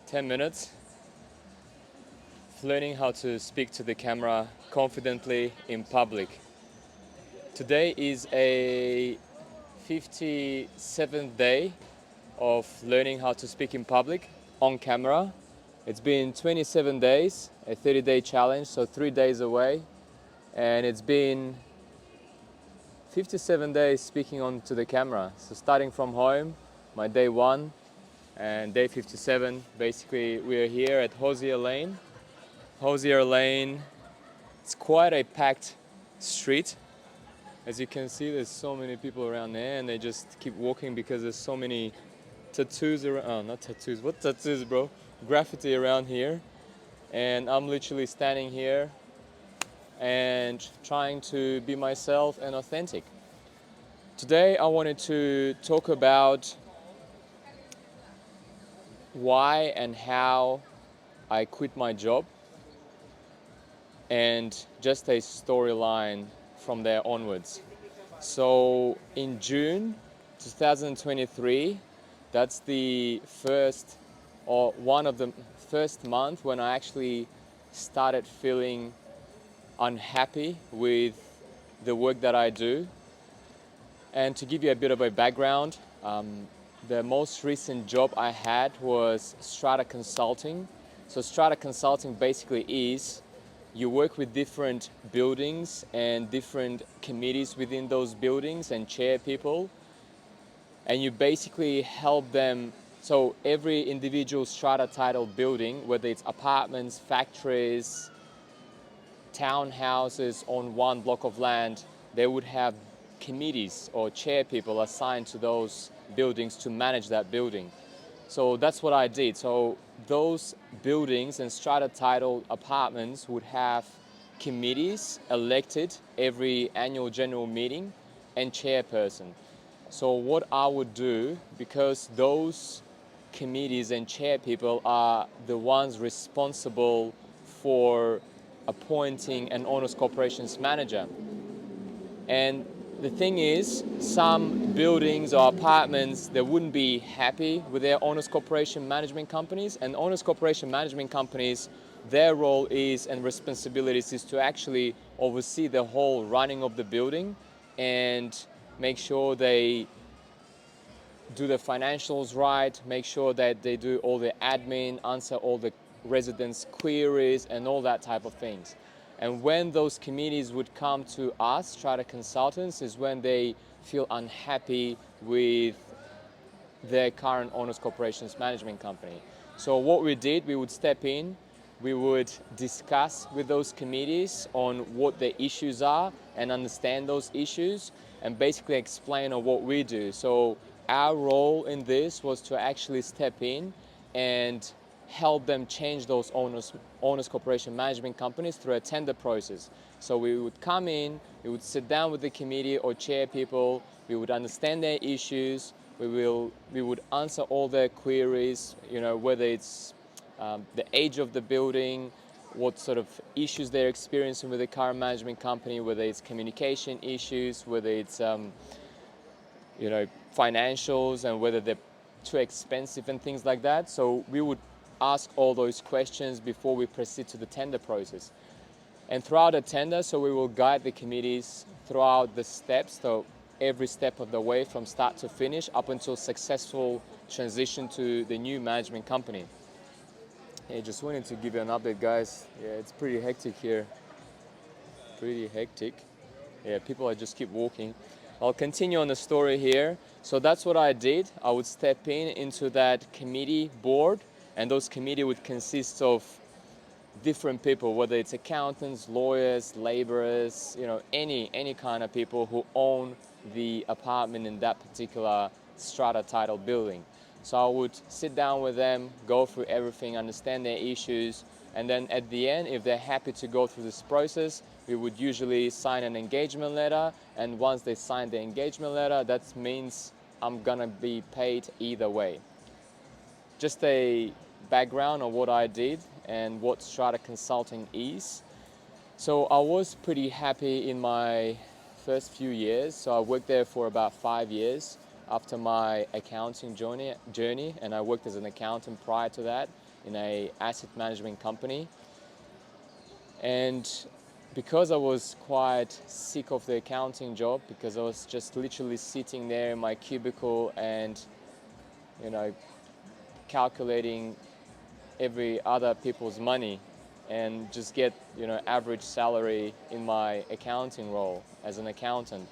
10 minutes learning how to speak to the camera confidently in public. Today is a 57th day of learning how to speak in public on camera. It's been 27 days, a 30-day challenge, so 3 days away. And it's been 57 days speaking onto the camera. So starting from home, my day 1, and day 57, basically we're here at Hosier Lane. Hosier Lane, it's quite a packed street. As you can see, there's so many people around there and they just keep walking because there's so many tattoos around, oh, not tattoos, what tattoos, bro? Graffiti around here. And I'm literally standing here and trying to be myself and authentic. Today I wanted to talk about why and how I quit my job and just a storyline from there onwards. So in June 2023, that's the first or one of the first month when I actually started feeling unhappy with the work that I do. And to give you a bit of a background, the most recent job I had was Strata Consulting. So Strata Consulting basically is you work with different buildings and different committees within those buildings and chair people, and you basically help them. So every individual strata title building, whether it's apartments, factories, townhouses on one block of land, they would have committees or chair people assigned to those buildings to manage that building. So that's what I did. So those buildings and strata title apartments would have committees elected every annual general meeting and chairperson. So what I would do, because those committees and chair people are the ones responsible for appointing an owners corporations manager. And the thing is, some buildings or apartments, they wouldn't be happy with their owners corporation management companies, and owners corporation management companies, their role is and responsibilities is to actually oversee the whole running of the building and make sure they do the financials right, make sure that they do all the admin, answer all the residents' queries and all that type of things. And when those committees would come to us, Strata Consultants, is when they feel unhappy with their current owners corporations management company. So what we did, we would step in, we would discuss with those committees on what the issues are and understand those issues and basically explain on what we do. So our role in this was to actually step in and help them change those owners corporation management companies through a tender process. So we would come in, we would sit down with the committee or chair people, we would understand their issues, we would answer all their queries, whether it's the age of the building, what sort of issues they're experiencing with the current management company, whether it's communication issues, whether it's financials, and whether they're too expensive and things like that. So we would ask all those questions before we proceed to the tender process. And throughout the tender, so we will guide the committees throughout the steps, so every step of the way from start to finish up until successful transition to the new management company. Hey, just wanted to give you an update, guys. Yeah, it's pretty hectic here. Pretty hectic. Yeah, people just keep walking. I'll continue on the story here. So that's what I did. I would step into that committee board, and those committee would consist of different people, whether it's accountants, lawyers, laborers, any kind of people who own the apartment in that particular strata title building. So I would sit down with them, go through everything, understand their issues, and then at the end, if they're happy to go through this process, we would usually sign an engagement letter, and once they sign the engagement letter, that means I'm gonna be paid either way. Just a background on what I did and what Strata Consulting is. So I was pretty happy in my first few years. So I worked there for about 5 years after my accounting journey, and I worked as an accountant prior to that. in a asset management company. And because I was quite sick of the accounting job, because I was just literally sitting there in my cubicle and, you know, calculating every other people's money and just get, average salary in my accounting role as an accountant.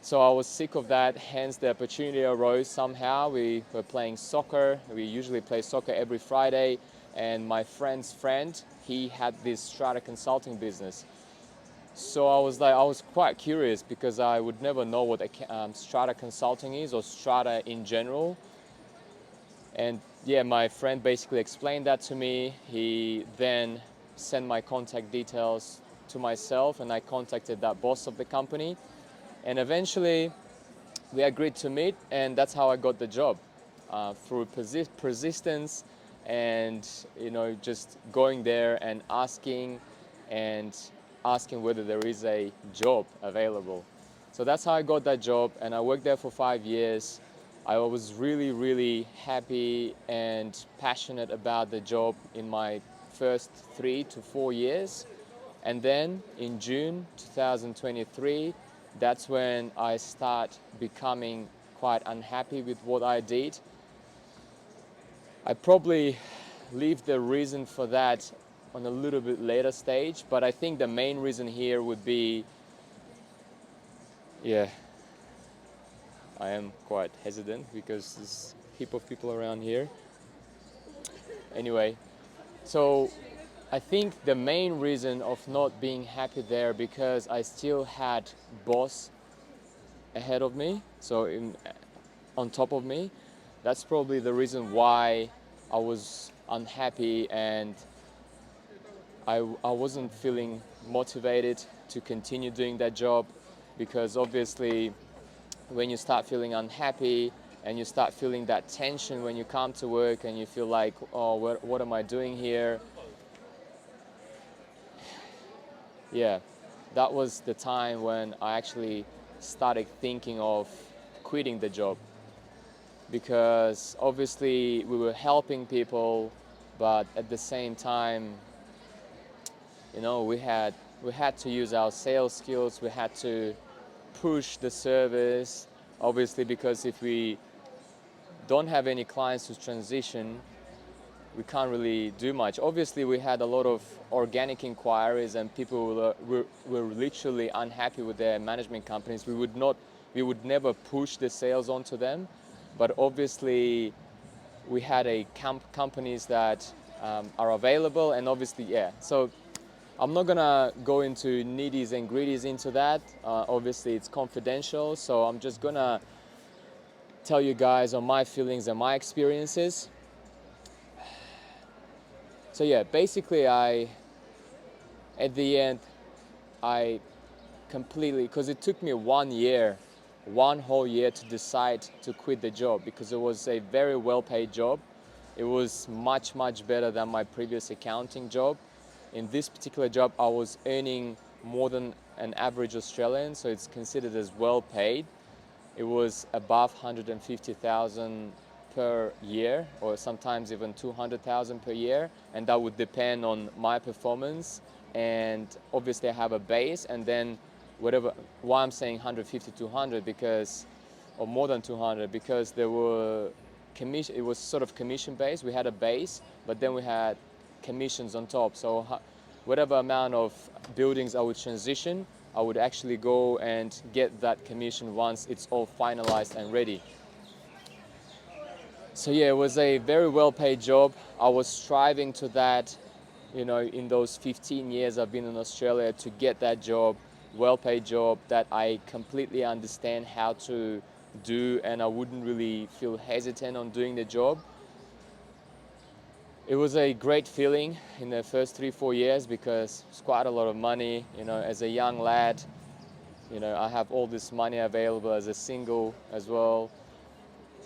So I was sick of that, hence the opportunity arose somehow. We were playing soccer. We usually play soccer every Friday, and my friend's friend, he had this Strata Consulting business. So I was quite curious because I would never know what Strata Consulting is or Strata in general. And yeah, my friend basically explained that to me. He then sent my contact details to myself, and I contacted that boss of the company. And eventually, we agreed to meet, and that's how I got the job, through persistence, and just going there and and asking whether there is a job available. So that's how I got that job, and I worked there for 5 years. I was really, really happy and passionate about the job in my first 3 to 4 years. And then in June 2023, that's when I start becoming quite unhappy with what I did. I probably leave the reason for that on a little bit later stage, but I think the main reason here would be, yeah, I am quite hesitant because there's a heap of people around here. Anyway, so I think the main reason of not being happy there because I still had boss ahead of me, on top of me. That's probably the reason why I was unhappy, and I wasn't feeling motivated to continue doing that job, because obviously when you start feeling unhappy and you start feeling that tension when you come to work and you feel like, oh, what am I doing here? Yeah, that was the time when I actually started thinking of quitting the job, because obviously we were helping people, but at the same time, we had to use our sales skills. We had to push the service, obviously, because if we don't have any clients to transition, we can't really do much. Obviously, we had a lot of organic inquiries, and people were literally unhappy with their management companies. We would never push the sales onto them, but obviously we had companies that are available, and obviously, yeah. So I'm not gonna go into nitties and gritties into that. Obviously, it's confidential, so I'm just gonna tell you guys on my feelings and my experiences. So yeah, basically, at the end, I completely, because it took me 1 year, one whole year to decide to quit the job, because it was a very well-paid job. It was much, much better than my previous accounting job. In this particular job, I was earning more than an average Australian, so it's considered as well-paid. It was above 150,000 per year, or sometimes even 200,000 per year, and that would depend on my performance. And obviously I have a base, and then why I'm saying 150, 200, because, or more than 200, because there were commission, it was sort of commission based. We had a base, but then we had commissions on top. So whatever amount of buildings I would transition, I would actually go and get that commission once it's all finalized and ready. So yeah, it was a very well-paid job. I was striving to that, in those 15 years I've been in Australia, to get that job, well-paid job that I completely understand how to do, and I wouldn't really feel hesitant on doing the job. It was a great feeling in the first 3-4 years, because it's quite a lot of money, as a young lad. I have all this money available as a single as well,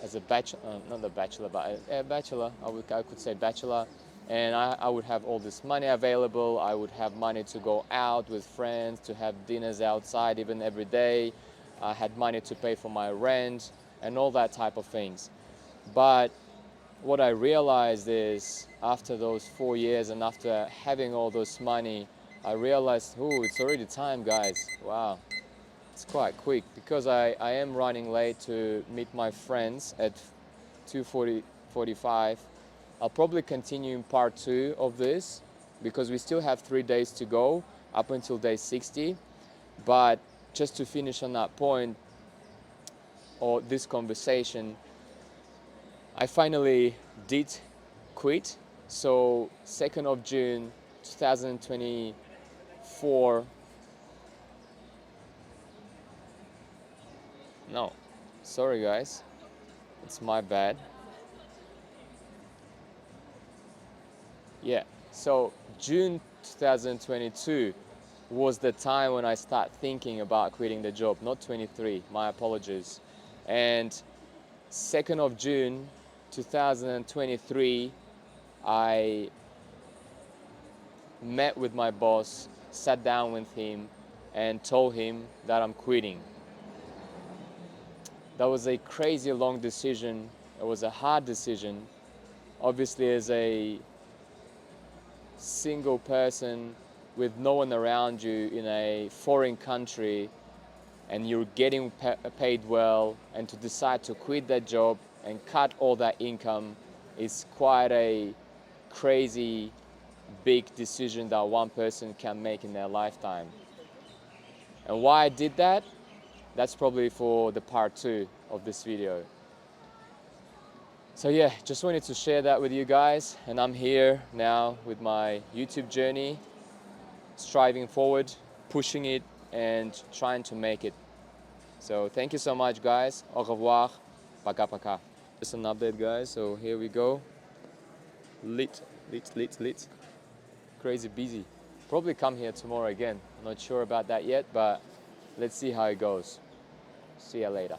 as a bachelor, not a bachelor, but a bachelor, I could say bachelor. And I would have all this money available. I would have money to go out with friends, to have dinners outside even every day. I had money to pay for my rent and all that type of things. But what I realized is after those 4 years and after having all this money, I realized, oh, it's already time, guys. Wow, it's quite quick because I am running late to meet my friends at 2:45. I'll probably continue in part 2 of this because we still have 3 days to go up until day 60. But just to finish on that point or this conversation, I finally did quit. So 2nd of June 2024, no, sorry guys, it's my bad. Yeah, so June 2022 was the time when I start thinking about quitting the job, not 23, my apologies. And 2nd of June 2023, I met with my boss, sat down with him, and told him that I'm quitting. That was a crazy long decision. It was a hard decision. Obviously, as a single person with no one around you in a foreign country and you're getting paid well, and to decide to quit that job and cut all that income is quite a crazy big decision that one person can make in their lifetime. And why I did that, that's probably for the part 2 of this video. So yeah, just wanted to share that with you guys, and I'm here now with my YouTube journey, striving forward, pushing it, and trying to make it. So thank you so much, guys. Au revoir. Paka paka. Just an update, guys. So here we go. Lit. Crazy busy. Probably come here tomorrow again. Not sure about that yet, but let's see how it goes. See ya later.